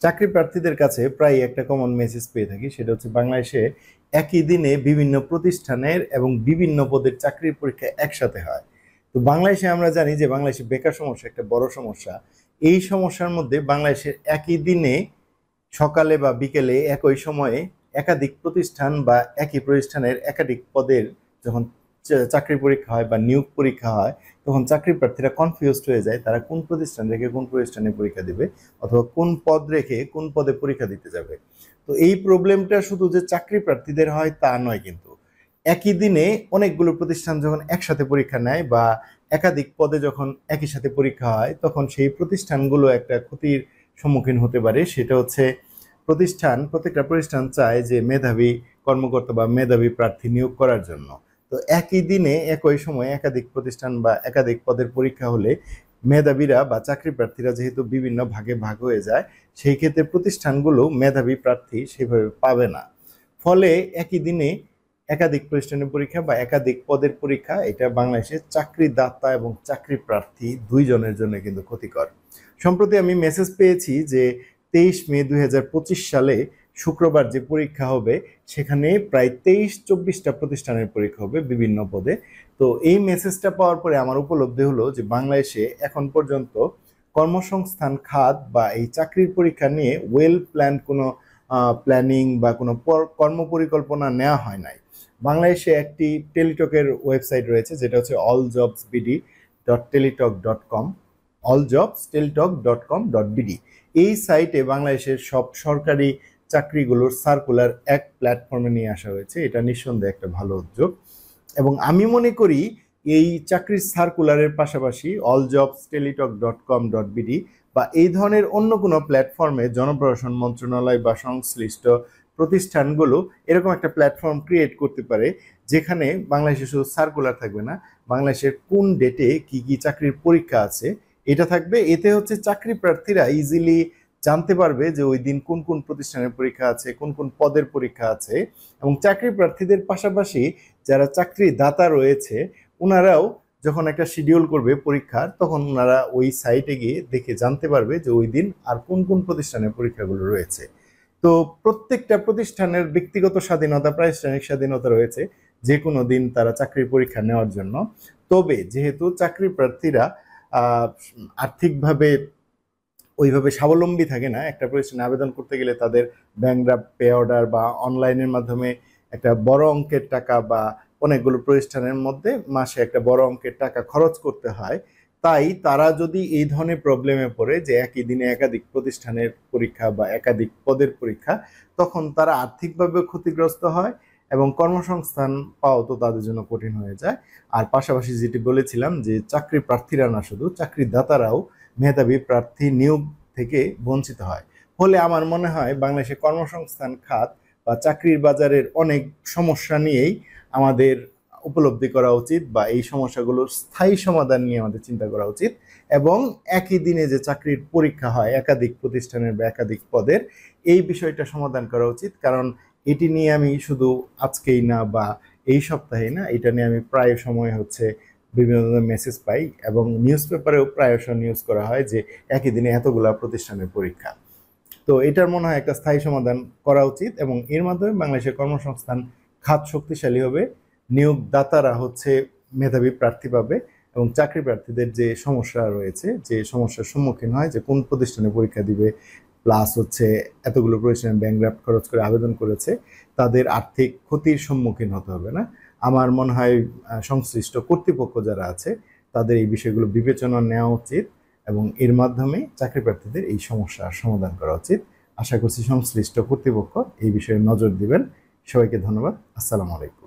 চাকরি প্রার্থীদের কাছে প্রায় একটা কমন মেসেজ পেয়ে থাকি, সেটা হচ্ছে বাংলাদেশে একই দিনে বিভিন্ন প্রতিষ্ঠানের এবং বিভিন্ন পদের চাকরির পরীক্ষা একসাথে হয়। তো বাংলাদেশে আমরা জানি যে বাংলাদেশে বেকার সমস্যা একটা বড় সমস্যা। এই সমস্যার মধ্যে বাংলাদেশের একই দিনে সকালে বা বিকেলে একই সময়ে একাধিক প্রতিষ্ঠান বা একই প্রতিষ্ঠানের একাধিক পদের যখন চাকরি পরীক্ষা হয় বা নিয়োগ পরীক্ষা হয়, তখন চাকরি প্রার্থীরা কনফিউজড হয়ে যায় তারা কোন প্রতিষ্ঠান রেখে কোন প্রতিষ্ঠানে পরীক্ষা দিবে অথবা কোন পদ রেখে কোন পদে পরীক্ষা দিতে যাবে। তো এই প্রবলেমটা শুধু যে চাকরি প্রার্থীদের হয় তা নয়, কিন্তু একই দিনে অনেকগুলো প্রতিষ্ঠান যখন একসাথে পরীক্ষা নেয় বা একাধিক পদে যখন একই সাথে পরীক্ষা হয়, তখন সেই প্রতিষ্ঠানগুলো একটা ক্ষতির সম্মুখীন হতে পারে। সেটা হচ্ছে প্রত্যেকটা প্রতিষ্ঠান চায় যে মেধাবী কর্মকর্তা বা মেধাবী প্রার্থী নিয়োগ করার জন্য। তো একই দিনে একই সময়ে একাধিক প্রতিষ্ঠান বা একাধিক পদের পরীক্ষা হলে মেধাবীরা বা চাকরি প্রার্থীরা যেহেতু বিভিন্ন ভাগে ভাগ হয়ে যায়, সেই ক্ষেত্রে প্রতিষ্ঠানগুলো মেধাবী প্রার্থী সেভাবে পাবে না। ফলে একই দিনে একাধিক প্রতিষ্ঠানের পরীক্ষা বা একাধিক পদের পরীক্ষা, এটা বাংলাদেশের চাকরিদাতা এবং চাকরি প্রার্থী দুইজনের জন্য কিন্তু ক্ষতিকর। সম্প্রতি আমি মেসেজ পেয়েছি যে 23 মে 2025 সালে শুক্রবার যে পরীক্ষা হবে সেখানে প্রায় 23-24টা প্রতিষ্ঠানের পরীক্ষা হবে বিভিন্ন পদে। তো এই মেসেজটা পাওয়ার পরে আমার উপলব্ধি হলো যে বাংলাদেশে এখন পর্যন্ত কর্মসংস্থান খাত বা এই চাকরির পরীক্ষা নিয়ে ওয়েল প্ল্যান কোনো প্ল্যানিং বা কোনো কর্মপরিকল্পনা নেওয়া হয় নাই। বাংলাদেশে একটি টেলিটকের ওয়েবসাইট রয়েছে যেটা হচ্ছে alljobsbd.teletalk.com, alljobsteletalk.com.bd। এই সাইটে বাংলাদেশের সব সরকারি চাকরিগুলোর সার্কুলার এক প্ল্যাটফর্মে নিয়ে আসা হয়েছে। এটা নিঃসন্দেহে একটা ভালো উদ্যোগ এবং আমি মনে করি এই চাকরির সার্কুলারের পাশাপাশি alljobsteletalk.com.bd বা এই ধরনের অন্য কোনো প্ল্যাটফর্মে জনপ্রশাসন মন্ত্রণালয় বা সংশ্লিষ্ট প্রতিষ্ঠানগুলো এরকম একটা প্ল্যাটফর্ম ক্রিয়েট করতে পারে, যেখানে বাংলাদেশে শুধু সার্কুলার থাকবে না, বাংলাদেশের কোন ডেটে কি কি চাকরির পরীক্ষা আছে এটা থাকবে। এতে হচ্ছে চাকরি প্রার্থীরা ইজিলি জানতে পারবে যে ওই দিন কোন কোন প্রতিষ্ঠানের পরীক্ষা আছে, কোন কোন পদের পরীক্ষা আছে। এবং চাকরি প্রার্থীদের পাশাপাশি যারা চাকরি দাতা রয়েছে ওনারাও যখন একটা শিডিউল করবে পরীক্ষার, তখন ওনারা ওই সাইটে গিয়ে দেখে জানতে পারবে যে ওই দিন আর কোন কোন প্রতিষ্ঠানের পরীক্ষাগুলো রয়েছে। তো প্রত্যেকটা প্রতিষ্ঠানের ব্যক্তিগত স্বাধীনতা, প্রাতিষ্ঠানিক স্বাধীনতা রয়েছে যে কোনো দিন তারা চাকরির পরীক্ষা নেওয়ার জন্য। তবে যেহেতু চাকরি প্রার্থীরা আর্থিকভাবে ওইভাবে স্বাবলম্বী থাকে না, একটা প্রতিষ্ঠানে আবেদন করতে গেলে তাদের ব্যাংক ড্রাফট, পে অর্ডার বা অনলাইনের মাধ্যমে একটা বড় অঙ্কের টাকা বা অনেকগুলো প্রতিষ্ঠানের মধ্যে মাসে একটা বড় অঙ্কের টাকা খরচ করতে হয়। তাই তারা যদি এই ধরনের প্রবলেমে পড়ে যে একই দিনে একাধিক প্রতিষ্ঠানের পরীক্ষা বা একাধিক পদের পরীক্ষা, তখন তারা আর্থিকভাবে ক্ষতিগ্রস্ত হয় এবং কর্মসংস্থান পাওয়া তো তাদের জন্য কঠিন হয়ে যায়। আর পাশাপাশি যেটি বলেছিলাম যে চাকরি প্রার্থীরা না, শুধু চাকরিদাতারাও মেধাবী প্রার্থী নিয়োগ থেকে বঞ্চিত হয়। ফলে আমার মনে হয় বাংলাদেশের কর্মসংস্থান খাত বা চাকরির বাজারের অনেক সমস্যা নিয়েই আমাদের উপলব্ধি করা উচিত বা এই সমস্যাগুলোর স্থায়ী সমাধান নিয়ে আমাদের চিন্তা করা উচিত। এবং একই দিনে যে চাকরির পরীক্ষা হয় একাধিক প্রতিষ্ঠানের বা একাধিক পদের, এই বিষয়টা সমাধান করা উচিত। কারণ এটি নিয়ে আমি শুধু আজকেই না বা এই সপ্তাহে না, এটা নিয়ে আমি প্রায় সময় বিভিন্ন ধরনের মেসেজ পাই এবং নিউজ পেপারেও প্রায়শ নিউজ করা হয় যে একই দিনে এতগুলা প্রতিষ্ঠানের পরীক্ষা। তো এটার মনে হয় একটা স্থায়ী সমাধান করা উচিত এবং এর মাধ্যমে বাংলাদেশের কর্মসংস্থান খাত শক্তিশালী হবে, নিয়োগদাতারা মেধাবী প্রার্থী পাবে এবং চাকরি প্রার্থীদের যে সমস্যা রয়েছে, যে সমস্যার সম্মুখীন হয় যে কোন প্রতিষ্ঠানে পরীক্ষা দিবে, প্লাস এতগুলো প্রতিষ্ঠানে ব্যাংক ড্রাফট খরচ করে আবেদন করেছে, তাদের আর্থিক ক্ষতির সম্মুখীন হতে হবে না। আমার মনে হয় সংশ্লিষ্ট কর্তৃপক্ষ যারা আছে তাদের এই বিষয়গুলো বিবেচনা নেওয়া উচিত এবং এর মাধ্যমে চাকরি প্রার্থীদের এই সমস্যার সমাধান করা উচিত। আশা করছি সংশ্লিষ্ট কর্তৃপক্ষ এই বিষয়ে নজর দিবেন। সবাইকে ধন্যবাদ। আসসালামু আলাইকুম।